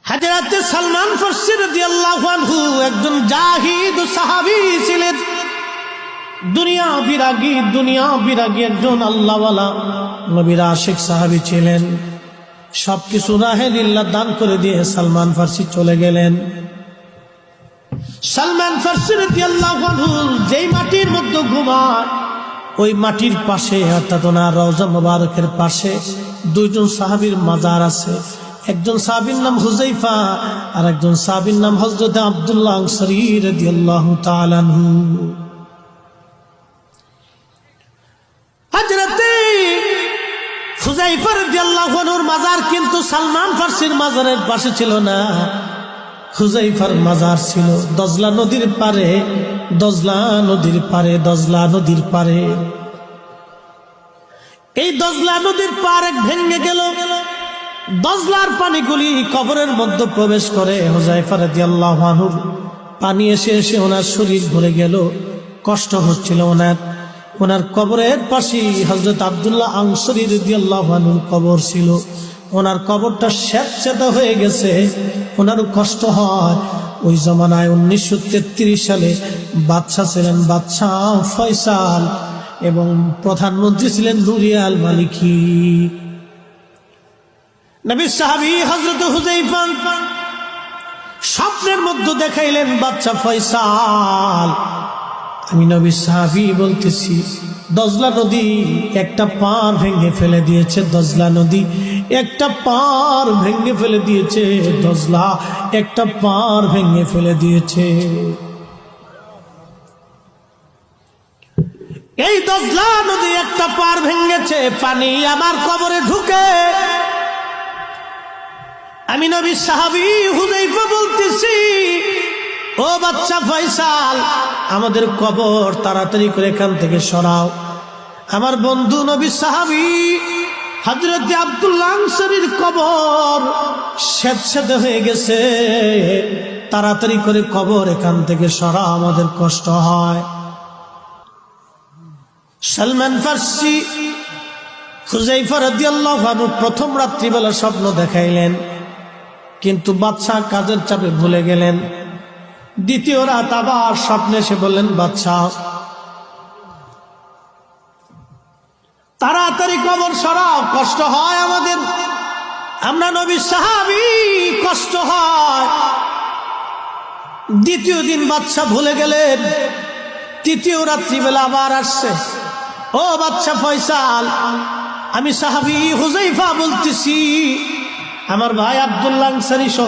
হযরত সালমান ফারসি রাদিয়াল্লাহু আনহু একজন জাহিদ সাহাবী ছিলেন। দুনিয়া বিরাগী একজন আল্লাহওয়ালা নবীর আশিক সাহাবী ছিলেন। সবকিছু রাহে লিল্লাহ দান করে দিয়ে সালমান ফারসি চলে গেলেন। সালমান ফারসি রাদিয়াল্লাহু আনহু যেই মাটির মধ্যে ঘুমায়, ওই মাটির পাশে অর্থাৎ ওনার রওজা মুবারকের পাশে দুইজন সাহাবীর মাজার আছে। একজন সাহাবীর নাম হুযায়ফা আর একজন সাহাবীর নাম হযরত আব্দুল্লাহ আনসারী রাদিয়াল্লাহু তাআলা আনহু। হযরত হুযায়ফা রাদিয়াল্লাহু আনহুর মাজার কিন্তু সালমান ফারসির মাজারের পাশে ছিল না। হুযায়ফার মাজার ছিল দজলা নদীর পারে। এই দজলা নদীর পার ভেঙে গেল। দজলার পানিগুলি কবরের মধ্যে প্রবেশ করে। হুযায়ফা রাদিয়াল্লাহু আনহুর পানি এসে ওনার শরীর ভরে গেল। কষ্ট হচ্ছিল ওনার কবরের পাশে হযরত আব্দুল্লাহ আনসারী রাদিয়াল্লাহু আনহুর কবর ছিল। ওনার কবরটা স্যাঁতসেঁতে হয়ে গেছে, ওনারও কষ্ট হয়। ওই জমানায় 1933 সালে বাদশা ছিলেন বাদশা ফয়সাল এবং প্রধানমন্ত্রী ছিলেন নুরিয়া আল মালিকি। নবীর সাহাবী হযরত হুযায়ফা স্বপ্নের মধ্যে দেখাইলেন, বাদশা ফয়সাল, আমি নবীর সাহাবী বলতেছি, দজলা নদী একটা পার ভেঙে ফেলে দিয়েছে। দজলা নদী একটা পার ভেঙে ফেলে দিয়েছে। দজলা একটা পার ভেঙে ফেলে দিয়েছে। এই দজলা নদী একটা পার ভেঙেছে, পানি আমার কবরে ঢুকে। আমি নবীর সাহাবী হুযায়ফা বলতেছি, ও বাদশা ফয়সাল, আমাদের কবর তাড়াতাড়ি করে এখান থেকে সরাও। আমার বন্ধু নবী সাহাবী হযরত আব্দুল্লাহ আনসারীর কবর স্যাঁতসেঁতে হয়ে গেছে। তাড়াতাড়ি করে কবর এখান থেকে সরাও, আমাদের কষ্ট হয়। সালমান ফারসি হুযায়ফা রাদিয়াল্লাহু আনহু প্রথম রাত্রিবেলা স্বপ্ন দেখাইলেন, কিন্তু বাদশা কাজের চাপে ভুলে গেলেন। দ্বিতীয় রাত আবার স্বপ্নে এসে বললেন, বাদশাহ তাড়াতাড়ি কবর সরাও, কষ্ট হয় আমাদের, আমরা নবীর সাহাবী, কষ্ট হয়। দ্বিতীয় দিন বাদশা ভুলে গেলেন। তৃতীয় রাত্রিবেলা আবার আসছে, ও বাদশা ফয়সাল, আমি সাহাবী হুযায়ফা বলতেছি, আমার ভাই আব্দুল্লাহ আনসারী সহ